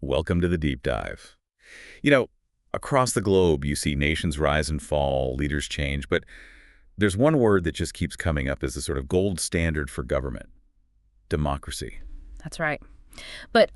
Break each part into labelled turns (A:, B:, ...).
A: Welcome to the deep dive. You know, across the globe, you see nations rise and fall, leaders change, but there's one word that just keeps coming up as the sort of gold standard for government: democracy.
B: That's right. But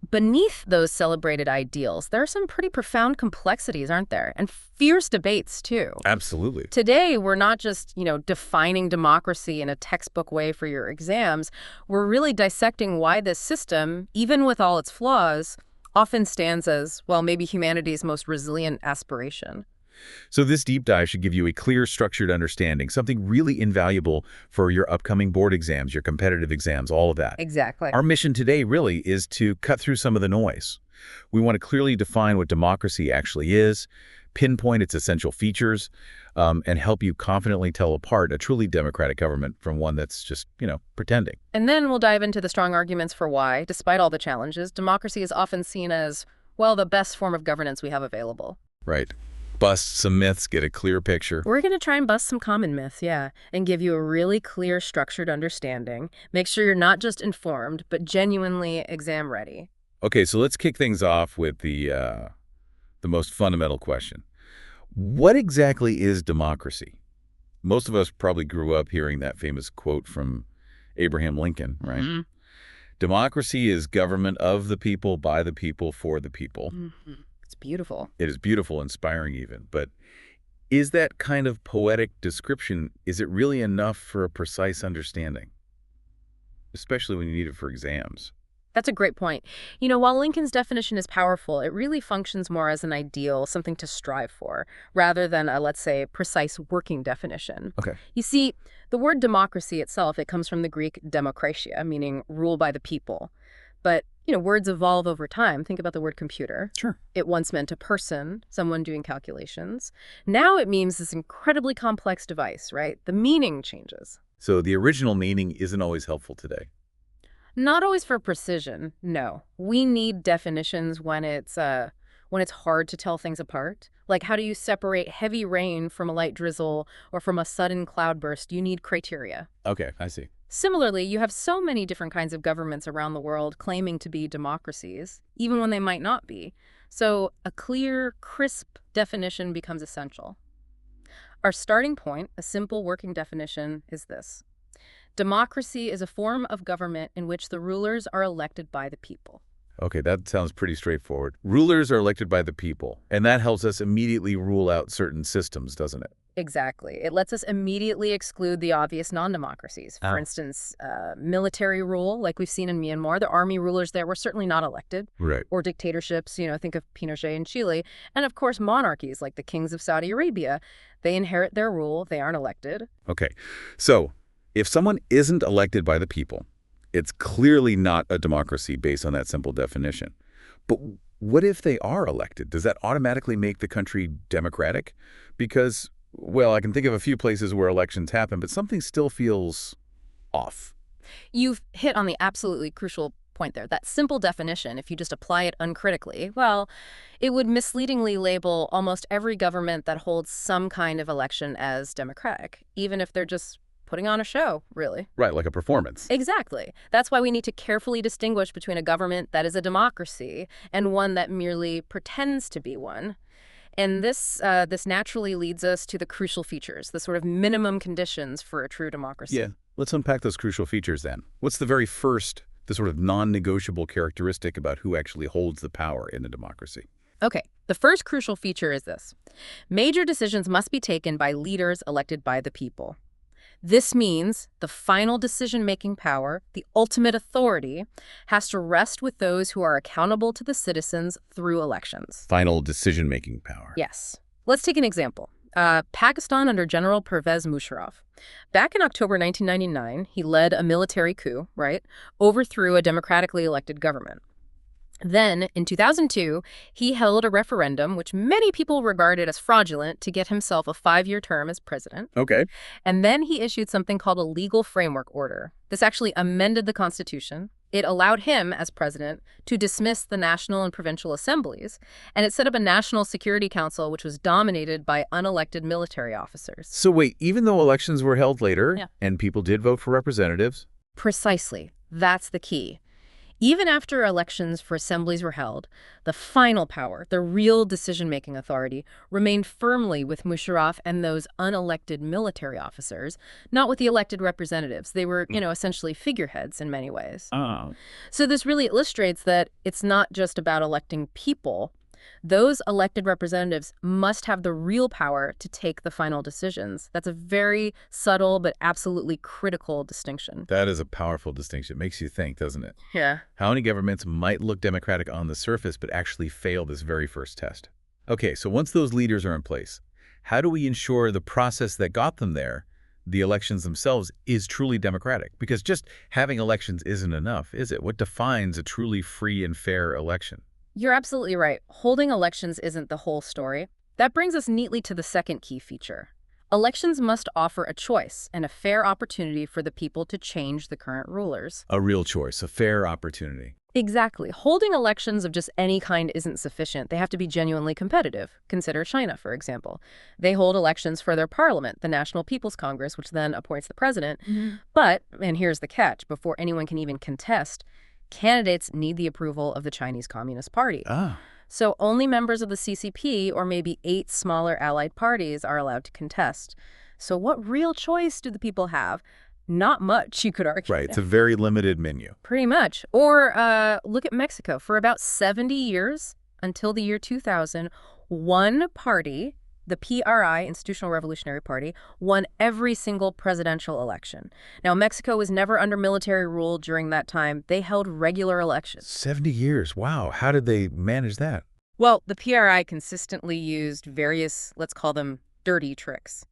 B: beneath those celebrated ideals, there are some pretty profound complexities, aren't there? And fierce debates, too.
A: Absolutely.
B: Today, we're not just, defining democracy in a textbook way for your exams. We're really dissecting why this system, even with all its flaws, often stands as, well, maybe humanity's most resilient aspiration.
A: So this deep dive should give you a clear, structured understanding, something really invaluable for your upcoming board exams, your competitive exams, all of that.
B: Exactly.
A: Our mission today really is to cut through some of the noise. We want to clearly define what democracy actually is, pinpoint its essential features, and help you confidently tell apart a truly democratic government from one that's just, pretending.
B: And then we'll dive into the strong arguments for why, despite all the challenges, democracy is often seen as, well, the best form of governance we have available.
A: Right. Bust some myths, get a clear picture.
B: We're going to try and bust some common myths, yeah, and give you a really clear, structured understanding. Make sure you're not just informed, but genuinely exam ready.
A: Okay, so let's kick things off with the most fundamental question. What exactly is democracy? Most of us probably grew up hearing that famous quote from Abraham Lincoln, right?
B: Mm-hmm.
A: Democracy is government of the people, by the people, for the people.
B: Mm-hmm. It's beautiful.
A: It is beautiful, inspiring even. But is that kind of poetic description, is it really enough for a precise understanding? Especially when you need it for exams.
B: That's a great point. While Lincoln's definition is powerful, it really functions more as an ideal, something to strive for, rather than a, let's say, precise working definition.
A: Okay.
B: You see, the word democracy itself, it comes from the Greek demokratia, meaning rule by the people. But, words evolve over time. Think about the word computer.
A: Sure.
B: It once meant a person, someone doing calculations. Now it means this incredibly complex device, right? The meaning changes.
A: So the original meaning isn't always helpful today.
B: Not always for precision, no. We need definitions when it's hard to tell things apart. Like, how do you separate heavy rain from a light drizzle or from a sudden cloudburst? You need criteria.
A: Okay, I see.
B: Similarly, you have so many different kinds of governments around the world claiming to be democracies, even when they might not be. So a clear, crisp definition becomes essential. Our starting point, a simple working definition, is this. Democracy is a form of government in which the rulers are elected by the people.
A: Okay, that sounds pretty straightforward. Rulers are elected by the people, and that helps us immediately rule out certain systems, doesn't it?
B: Exactly. It lets us immediately exclude the obvious non-democracies. For instance, military rule, like we've seen in Myanmar, the army rulers there were certainly not elected.
A: Right.
B: Or dictatorships, think of Pinochet in Chile. And of course, monarchies, like the kings of Saudi Arabia. They inherit their rule. They aren't elected.
A: Okay. So if someone isn't elected by the people, it's clearly not a democracy based on that simple definition. But what if they are elected? Does that automatically make the country democratic? Because, well, I can think of a few places where elections happen, but something still feels off.
B: You've hit on the absolutely crucial point there. That simple definition, if you just apply it uncritically, well, it would misleadingly label almost every government that holds some kind of election as democratic, even if they're just putting on a show, really.
A: Right, like a performance.
B: Exactly. That's why we need to carefully distinguish between a government that is a democracy and one that merely pretends to be one. And this naturally leads us to the crucial features, the sort of minimum conditions for a true democracy.
A: Yeah, let's unpack those crucial features then. What's the very first, the sort of non-negotiable characteristic about who actually holds the power in a democracy?
B: Okay, the first crucial feature is this. Major decisions must be taken by leaders elected by the people. This means the final decision-making power, the ultimate authority, has to rest with those who are accountable to the citizens through elections.
A: Final decision-making power.
B: Yes. Let's take an example. Pakistan under General Pervez Musharraf. Back in October 1999, he led a military coup, right? Overthrew a democratically elected government. Then, in 2002, he held a referendum, which many people regarded as fraudulent, to get himself a 5-year term as president.
A: Okay.
B: And then he issued something called a legal framework order. This actually amended the Constitution. It allowed him, as president, to dismiss the national and provincial assemblies, and it set up a National Security Council, which was dominated by unelected military officers.
A: So wait, even though elections were held later, and people did vote for representatives?
B: Precisely. That's the key. Even after elections for assemblies were held, the final power, the real decision-making authority, remained firmly with Musharraf and those unelected military officers, not with the elected representatives. They were, essentially figureheads in many ways.
A: Oh.
B: So this really illustrates that it's not just about electing people. Those elected representatives must have the real power to take the final decisions. That's a very subtle but absolutely critical distinction.
A: That is a powerful distinction. It makes you think, doesn't it?
B: Yeah.
A: How many governments might look democratic on the surface but actually fail this very first test? Okay, so once those leaders are in place, how do we ensure the process that got them there, the elections themselves, is truly democratic? Because just having elections isn't enough, is it? What defines a truly free and fair election?
B: You're absolutely right. Holding elections isn't the whole story. That brings us neatly to the second key feature. Elections must offer a choice and a fair opportunity for the people to change the current rulers.
A: A real choice, a fair opportunity.
B: Exactly. Holding elections of just any kind isn't sufficient. They have to be genuinely competitive. Consider China, for example. They hold elections for their parliament, the National People's Congress, which then appoints the president. But, and here's the catch, before anyone can even contest, candidates need the approval of the Chinese Communist Party. So only members of the CCP or maybe 8 smaller allied parties are allowed to contest. So what real choice do the people have? Not much, you could argue.
A: Right, it's a very limited menu.
B: Pretty much. Or look at Mexico. For about 70 years, until the year 2000, one party, the PRI, Institutional Revolutionary Party, won every single presidential election. Now, Mexico was never under military rule during that time. They held regular elections.
A: 70 years, wow. How did they manage that?
B: Well, the PRI consistently used various, let's call them, dirty tricks.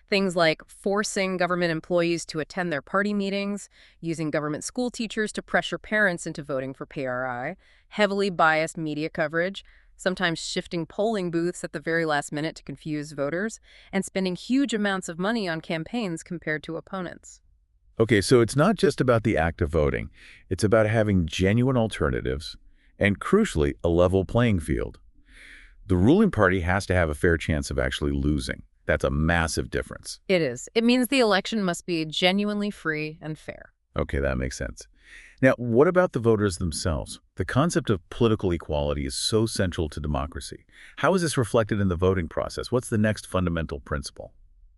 B: Things like forcing government employees to attend their party meetings, using government school teachers to pressure parents into voting for PRI, heavily biased media coverage, sometimes shifting polling booths at the very last minute to confuse voters, and spending huge amounts of money on campaigns compared to opponents.
A: Okay, so it's not just about the act of voting. It's about having genuine alternatives and, crucially, a level playing field. The ruling party has to have a fair chance of actually losing. That's a massive difference.
B: It is. It means the election must be genuinely free and fair.
A: Okay, that makes sense. Now, what about the voters themselves? The concept of political equality is so central to democracy. How is this reflected in the voting process? What's the next fundamental principle?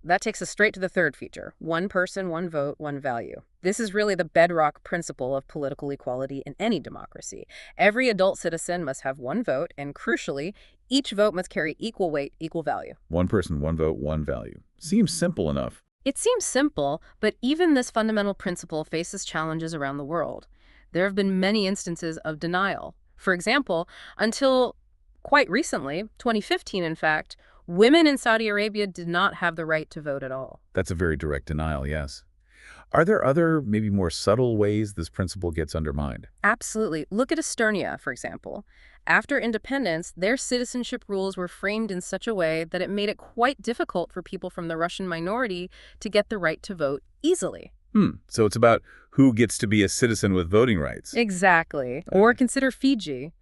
B: That takes us straight to the third feature. One person, one vote, one value. This is really the bedrock principle of political equality in any democracy. Every adult citizen must have one vote, and crucially, each vote must carry equal weight, equal value.
A: One person, one vote, one value. Seems simple enough.
B: It seems simple, but even this fundamental principle faces challenges around the world. There have been many instances of denial. For example, until quite recently, 2015 in fact, women in Saudi Arabia did not have the right to vote at all.
A: That's a very direct denial, yes. Are there other, maybe more subtle ways this principle gets undermined?
B: Absolutely. Look at Estonia, for example. After independence, their citizenship rules were framed in such a way that it made it quite difficult for people from the Russian minority to get the right to vote easily.
A: So it's about who gets to be a citizen with voting rights.
B: Exactly. Or consider Fiji.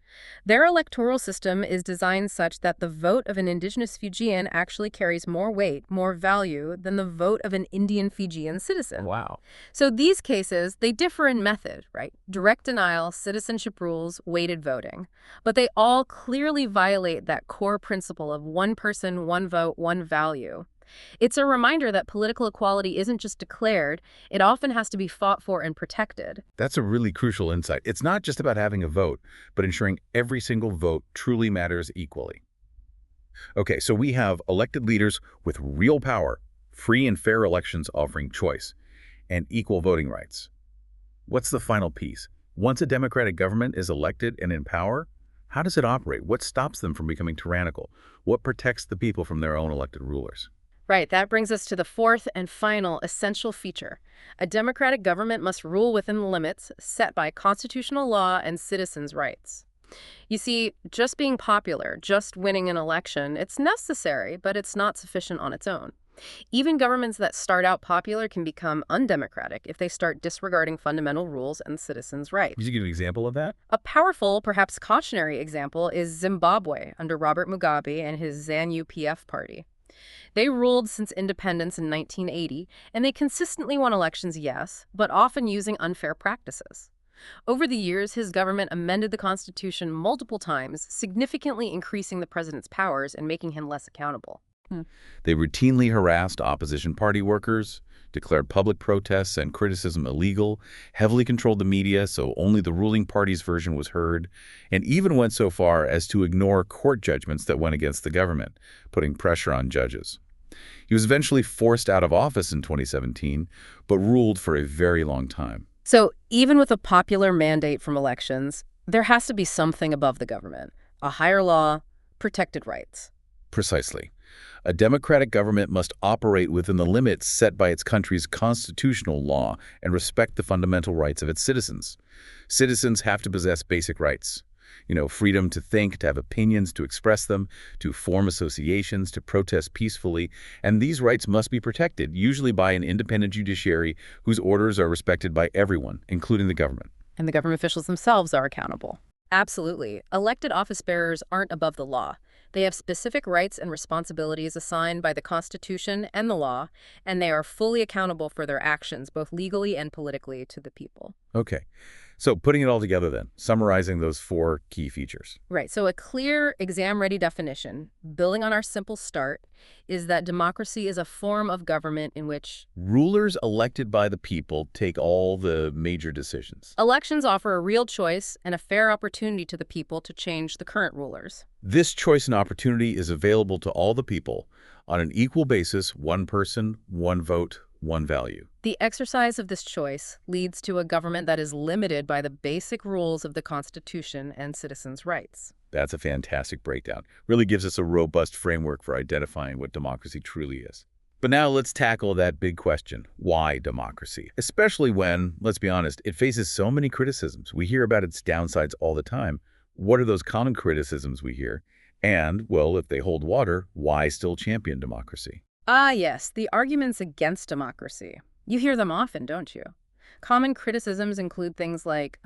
B: Their electoral system is designed such that the vote of an indigenous Fijian actually carries more weight, more value, than the vote of an Indian Fijian citizen.
A: Wow.
B: So these cases, they differ in method, right? Direct denial, citizenship rules, weighted voting. But they all clearly violate that core principle of one person, one vote, one value. It's a reminder that political equality isn't just declared, it often has to be fought for and protected.
A: That's a really crucial insight. It's not just about having a vote, but ensuring every single vote truly matters equally. Okay, so we have elected leaders with real power, free and fair elections offering choice, and equal voting rights. What's the final piece? Once a democratic government is elected and in power, how does it operate? What stops them from becoming tyrannical? What protects the people from their own elected rulers?
B: Right, that brings us to the fourth and final essential feature. A democratic government must rule within the limits set by constitutional law and citizens' rights. You see, just being popular, just winning an election, it's necessary, but it's not sufficient on its own. Even governments that start out popular can become undemocratic if they start disregarding fundamental rules and citizens' rights.
A: Could you give an example of that?
B: A powerful, perhaps cautionary example is Zimbabwe under Robert Mugabe and his ZANU-PF party. They ruled since independence in 1980, and they consistently won elections, yes, but often using unfair practices. Over the years, his government amended the Constitution multiple times, significantly increasing the president's powers and making him less accountable.
A: They routinely harassed opposition party workers, declared public protests and criticism illegal, heavily controlled the media so only the ruling party's version was heard, and even went so far as to ignore court judgments that went against the government, putting pressure on judges. He was eventually forced out of office in 2017, but ruled for a very long time.
B: So even with a popular mandate from elections, there has to be something above the government, a higher law, protected rights.
A: Precisely. A democratic government must operate within the limits set by its country's constitutional law and respect the fundamental rights of its citizens. Citizens have to possess basic rights. Freedom to think, to have opinions, to express them, to form associations, to protest peacefully, and these rights must be protected, usually by an independent judiciary whose orders are respected by everyone, including the government.
B: And the government officials themselves are accountable. Absolutely. Elected office bearers aren't above the law. They have specific rights and responsibilities assigned by the Constitution and the law, and they are fully accountable for their actions, both legally and politically, to the people.
A: Okay. So putting it all together then, summarizing those 4 key features.
B: Right. So a clear exam-ready definition, building on our simple start, is that democracy is a form of government in which
A: Rulers elected by the people take all the major decisions.
B: elections offer a real choice and a fair opportunity to the people to change the current rulers.
A: This choice and opportunity is available to all the people on an equal basis, one person, one vote, one value.
B: The exercise of this choice leads to a government that is limited by the basic rules of the Constitution and citizens' rights.
A: That's a fantastic breakdown. Really gives us a robust framework for identifying what democracy truly is. But now let's tackle that big question, why democracy? Especially when, let's be honest, it faces so many criticisms. We hear about its downsides all the time. What are those common criticisms we hear? And, well, if they hold water, why still champion democracy?
B: Ah, yes, the arguments against democracy. You hear them often, don't you? Common criticisms include things like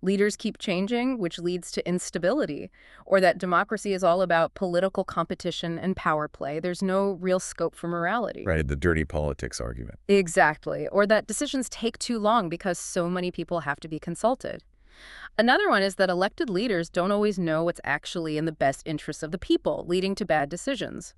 B: leaders keep changing, which leads to instability, or that democracy is all about political competition and power play. There's no real scope for morality.
A: Right, the dirty politics argument.
B: Exactly. Or that decisions take too long because so many people have to be consulted. Another one is that elected leaders don't always know what's actually in the best interests of the people, leading to bad decisions.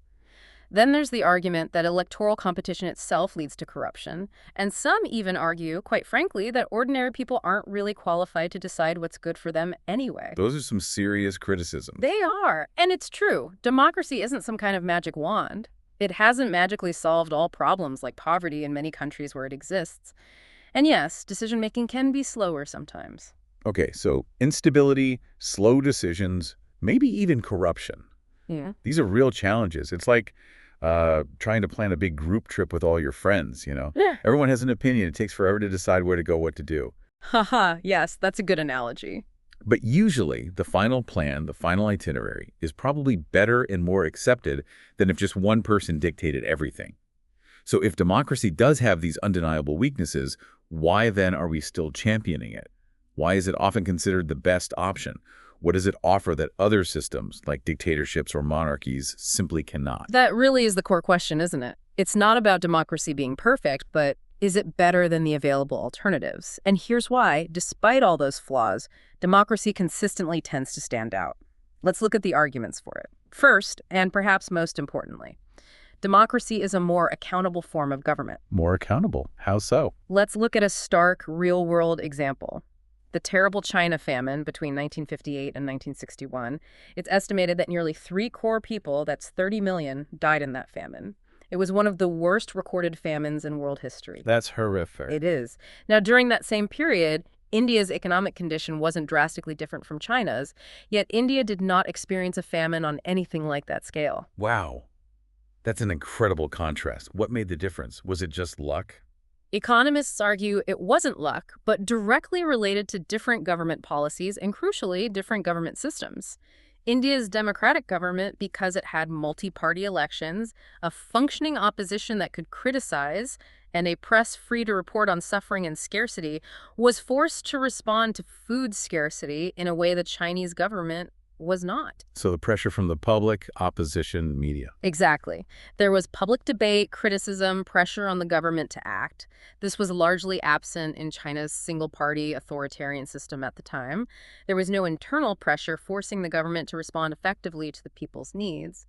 B: Then there's the argument that electoral competition itself leads to corruption, and some even argue, quite frankly, that ordinary people aren't really qualified to decide what's good for them anyway.
A: Those are some serious criticisms.
B: They are, and it's true. Democracy isn't some kind of magic wand. It hasn't magically solved all problems like poverty in many countries where it exists. And yes, decision-making can be slower sometimes.
A: Okay, so instability, slow decisions, maybe even corruption.
B: Yeah.
A: These are real challenges. It's like trying to plan a big group trip with all your friends,
B: Yeah.
A: Everyone has an opinion. It takes forever to decide where to go, what to do.
B: Haha, yes, that's a good analogy.
A: But usually, the final plan, the final itinerary, is probably better and more accepted than if just one person dictated everything. So if democracy does have these undeniable weaknesses, why then are we still championing it? Why is it often considered the best option? What does it offer that other systems, like dictatorships or monarchies, simply cannot?
B: That really is the core question, isn't it? It's not about democracy being perfect, but is it better than the available alternatives? And here's why, despite all those flaws, democracy consistently tends to stand out. Let's look at the arguments for it. First, and perhaps most importantly, democracy is a more accountable form of government.
A: More accountable? How so?
B: Let's look at a stark, real-world example. The terrible China famine between 1958 and 1961, it's estimated that nearly 3 people, that's 30 million, died in that famine. It was one of the worst recorded famines in world history.
A: That's horrific.
B: It is. Now, during that same period, India's economic condition wasn't drastically different from China's, yet India did not experience a famine on anything like that scale.
A: Wow. That's an incredible contrast. What made the difference? Was it just luck?
B: Economists argue it wasn't luck, but directly related to different government policies and, crucially, different government systems. India's democratic government, because it had multi-party elections, a functioning opposition that could criticize, and a press free to report on suffering and scarcity, was forced to respond to food scarcity in a way the Chinese government was not.
A: So the pressure from the public, opposition, media.
B: Exactly. There was public debate, criticism, pressure on the government to act. This was largely absent in China's single-party authoritarian system at the time. There was no internal pressure forcing the government to respond effectively to the people's needs.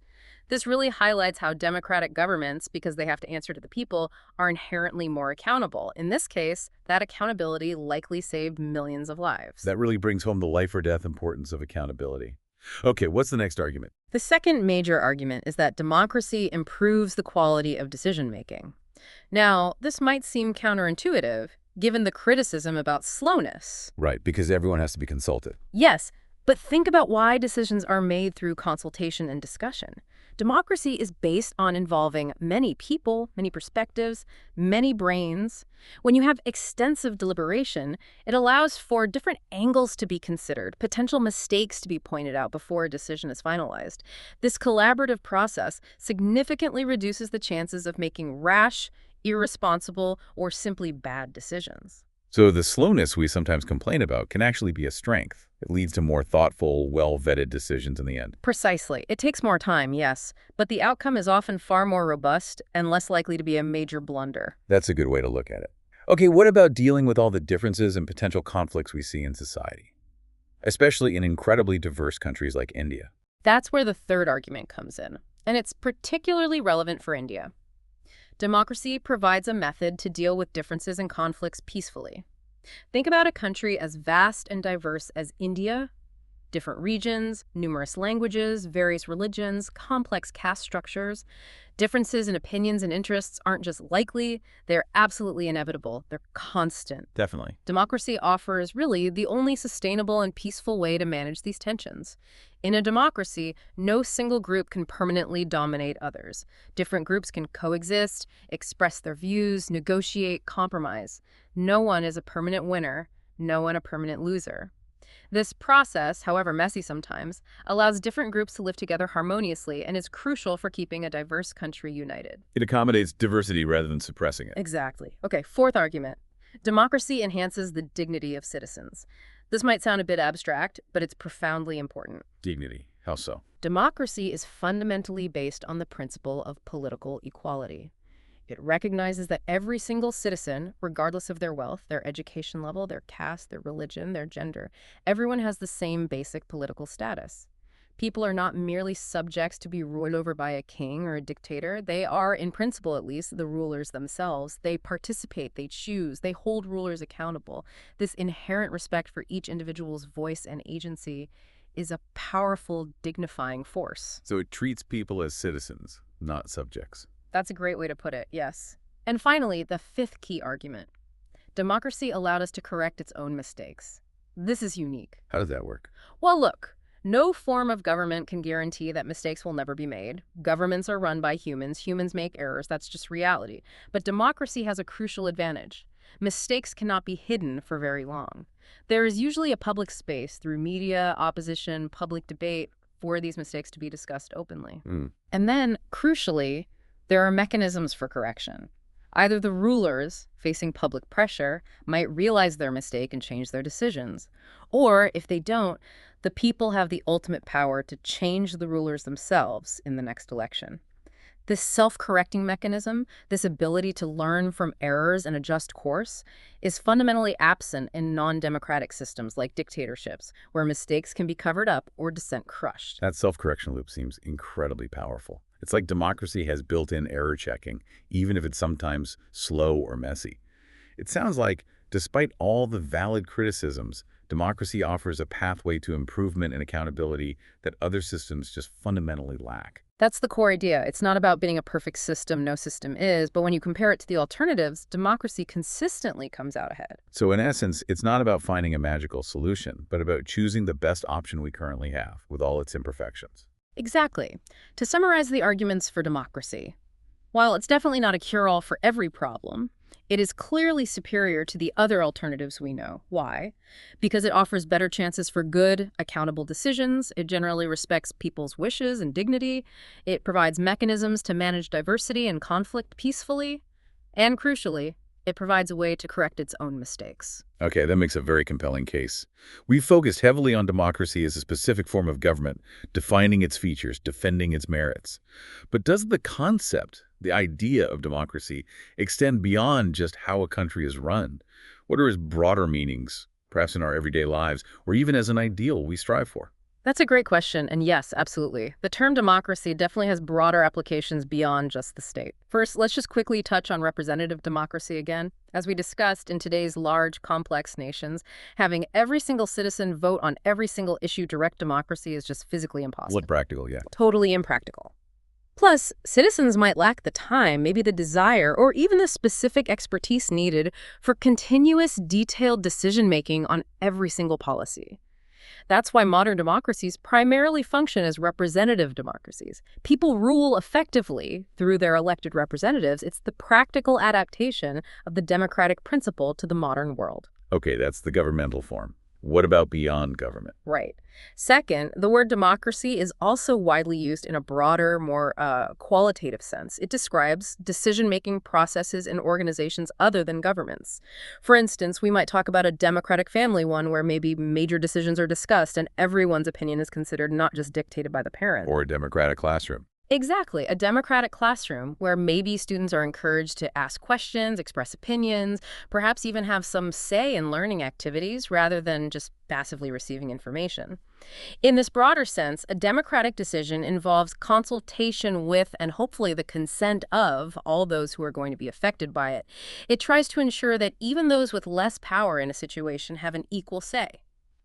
B: This really highlights how democratic governments, because they have to answer to the people, are inherently more accountable. In this case, that accountability likely saved millions of lives.
A: That really brings home the life or death importance of accountability. Okay, what's the next argument?
B: The second major argument is that democracy improves the quality of decision-making. Now, this might seem counterintuitive, given the criticism about slowness.
A: Right, because everyone has to be consulted.
B: Yes, but think about why decisions are made through consultation and discussion. Democracy is based on involving many people, many perspectives, many brains. When you have extensive deliberation, it allows for different angles to be considered, potential mistakes to be pointed out before a decision is finalized. This collaborative process significantly reduces the chances of making rash, irresponsible, or simply bad decisions.
A: So the slowness we sometimes complain about can actually be a strength. It leads to more thoughtful, well-vetted decisions in the end.
B: Precisely. It takes more time, yes, but the outcome is often far more robust and less likely to be a major blunder.
A: That's a good way to look at it. Okay, what about dealing with all the differences and potential conflicts we see in society, especially in incredibly diverse countries like India?
B: That's where the third argument comes in, and it's particularly relevant for India. Democracy provides a method to deal with differences and conflicts peacefully. Think about a country as vast and diverse as India. Different regions, numerous languages, various religions, complex caste structures. Differences in opinions and interests aren't just likely, they're absolutely inevitable. They're constant.
A: Definitely.
B: Democracy offers really the only sustainable and peaceful way to manage these tensions. In a democracy, no single group can permanently dominate others. Different groups can coexist, express their views, negotiate, compromise. No one is a permanent winner, no one a permanent loser. This process, however messy sometimes, allows different groups to live together harmoniously and is crucial for keeping a diverse country united.
A: It accommodates diversity rather than suppressing it.
B: Exactly. Okay, fourth argument. Democracy enhances the dignity of citizens. This might sound a bit abstract, but it's profoundly important.
A: Dignity. How so?
B: Democracy is fundamentally based on the principle of political equality. It recognizes that every single citizen, regardless of their wealth, their education level, their caste, their religion, their gender, everyone has the same basic political status. People are not merely subjects to be ruled over by a king or a dictator. They are, in principle at least, the rulers themselves. They participate, they choose, they hold rulers accountable. This inherent respect for each individual's voice and agency is a powerful, dignifying force.
A: So it treats people as citizens, not subjects.
B: That's a great way to put it, yes. And finally, the fifth key argument. Democracy allowed us to correct its own mistakes. This is unique.
A: How does that work?
B: Well, look, no form of government can guarantee that mistakes will never be made. Governments are run by humans. Humans make errors. That's just reality. But democracy has a crucial advantage. Mistakes cannot be hidden for very long. There is usually a public space through media, opposition, public debate for these mistakes to be discussed openly. And then, crucially, there are mechanisms for correction. Either the rulers, facing public pressure, might realize their mistake and change their decisions. Or, if they don't, the people have the ultimate power to change the rulers themselves in the next election. This self-correcting mechanism, this ability to learn from errors and adjust course, is fundamentally absent in non-democratic systems like dictatorships, where mistakes can be covered up or dissent crushed.
A: That self-correction loop seems incredibly powerful. It's like democracy has built-in error checking, even if it's sometimes slow or messy. It sounds like, despite all the valid criticisms, democracy offers a pathway to improvement and accountability that other systems just fundamentally lack.
B: That's the core idea. It's not about being a perfect system, no system is, but when you compare it to the alternatives, democracy consistently comes out ahead.
A: So in essence, it's not about finding a magical solution, but about choosing the best option we currently have, with all its imperfections.
B: Exactly. To summarize the arguments for democracy, while it's definitely not a cure-all for every problem, it is clearly superior to the other alternatives we know. Why? Because it offers better chances for good, accountable decisions. It generally respects people's wishes and dignity. It provides mechanisms to manage diversity and conflict peacefully. And crucially, It provides a way to correct its own mistakes.
A: Okay, that makes a very compelling case. We've focused heavily on democracy as a specific form of government, defining its features, defending its merits. But does the concept, the idea of democracy, extend beyond just how a country is run? What are its broader meanings, perhaps in our everyday lives, or even as an ideal we strive for?
B: That's a great question, and yes, absolutely. The term democracy definitely has broader applications beyond just the state. First, let's just quickly touch on representative democracy again. As we discussed, in today's large, complex nations, having every single citizen vote on every single issue, direct democracy is just physically impossible.
A: What practical, yeah.
B: Totally impractical. Plus, citizens might lack the time, maybe the desire, or even the specific expertise needed for continuous, detailed decision-making on every single policy. That's why modern democracies primarily function as representative democracies. People rule effectively through their elected representatives. It's the practical adaptation of the democratic principle to the modern world.
A: Okay, that's the governmental form. What about beyond government?
B: Right. Second, the word democracy is also widely used in a broader, more qualitative sense. It describes decision-making processes in organizations other than governments. For instance, we might talk about a democratic family one where maybe major decisions are discussed and everyone's opinion is considered, not just dictated by the parent.
A: Or a democratic classroom.
B: Exactly. A democratic classroom where maybe students are encouraged to ask questions, express opinions, perhaps even have some say in learning activities rather than just passively receiving information. In this broader sense, a democratic decision involves consultation with and hopefully the consent of all those who are going to be affected by it. It tries to ensure that even those with less power in a situation have an equal say.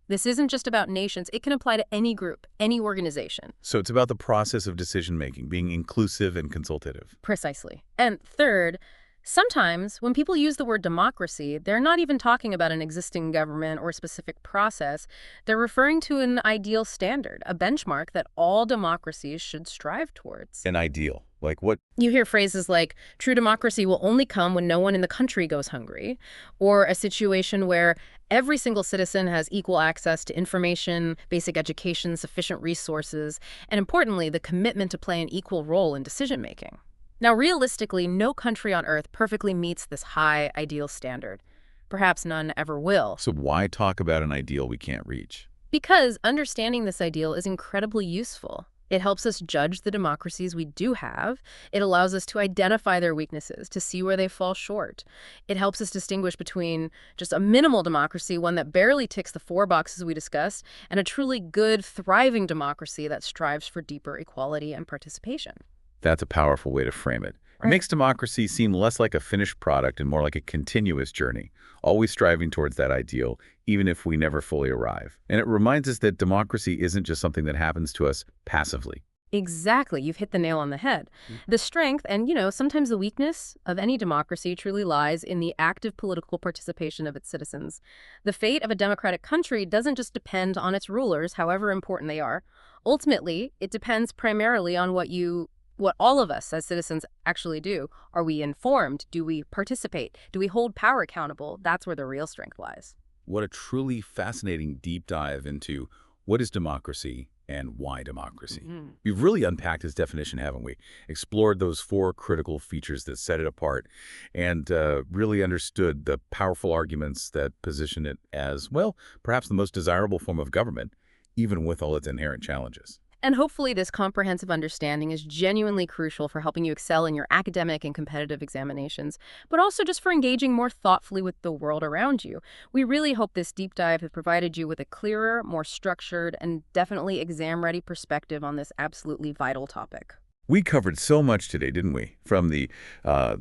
B: This isn't just about nations. It can apply to any group, any organization.
A: So it's about the process of decision-making, being inclusive and consultative.
B: Precisely. And third, sometimes when people use the word democracy, they're not even talking about an existing government or specific process. They're referring to an ideal standard, a benchmark that all democracies should strive towards.
A: An ideal. Like what?
B: You hear phrases like, true democracy will only come when no one in the country goes hungry, or a situation where every single citizen has equal access to information, basic education, sufficient resources, and importantly, the commitment to play an equal role in decision-making. Now, realistically, no country on Earth perfectly meets this high ideal standard. Perhaps none ever will.
A: So why talk about an ideal we can't reach?
B: Because understanding this ideal is incredibly useful. It helps us judge the democracies we do have. It allows us to identify their weaknesses, to see where they fall short. It helps us distinguish between just a minimal democracy, one that barely ticks the 4 boxes we discussed, and a truly good, thriving democracy that strives for deeper equality and participation.
A: That's a powerful way to frame it. It makes democracy seem less like a finished product and more like a continuous journey, always striving towards that ideal, even if we never fully arrive. And it reminds us that democracy isn't just something that happens to us passively.
B: Exactly. You've hit the nail on the head. The strength and, sometimes the weakness of any democracy truly lies in the active political participation of its citizens. The fate of a democratic country doesn't just depend on its rulers, however important they are. Ultimately, it depends primarily on what all of us as citizens actually do. Are we informed? Do we participate? Do we hold power accountable? That's where the real strength lies.
A: What a truly fascinating deep dive into what is democracy and why democracy. We've really unpacked its definition, haven't we? Explored those 4 critical features that set it apart and really understood the powerful arguments that position it as, well, perhaps the most desirable form of government, even with all its inherent challenges.
B: And hopefully this comprehensive understanding is genuinely crucial for helping you excel in your academic and competitive examinations, but also just for engaging more thoughtfully with the world around you. We really hope this deep dive has provided you with a clearer, more structured, and definitely exam-ready perspective on this absolutely vital topic.
A: We covered so much today, didn't we? From the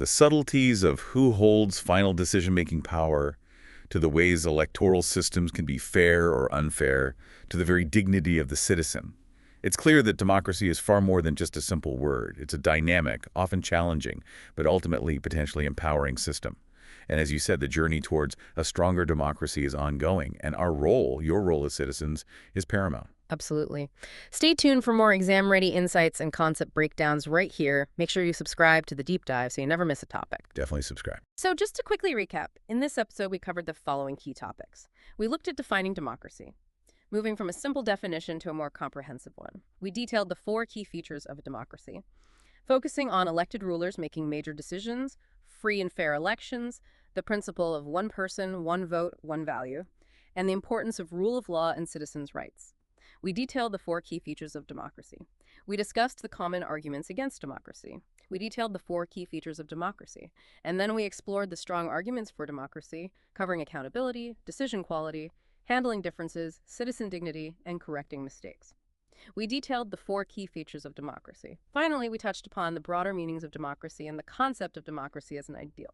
A: subtleties of who holds final decision-making power, to the ways electoral systems can be fair or unfair, to the very dignity of the citizen. It's clear that democracy is far more than just a simple word. It's a dynamic, often challenging, but ultimately potentially empowering system. And as you said, the journey towards a stronger democracy is ongoing, and our role, your role as citizens, is paramount.
B: Absolutely. Stay tuned for more exam-ready insights and concept breakdowns right here. Make sure you subscribe to the deep dive so you never miss a topic.
A: Definitely subscribe.
B: So just to quickly recap, in this episode we covered the following key topics. We looked at defining democracy, moving from a simple definition to a more comprehensive one. We detailed the 4 key features of a democracy, focusing on elected rulers making major decisions, free and fair elections, the principle of one person, one vote, one value, and the importance of rule of law and citizens' rights. We detailed the 4 key features of democracy. We discussed the common arguments against democracy. We detailed the 4 key features of democracy. And then we explored the strong arguments for democracy, covering accountability, decision quality, handling differences, citizen dignity, and correcting mistakes. We detailed the 4 key features of democracy. Finally, we touched upon the broader meanings of democracy and the concept of democracy as an ideal.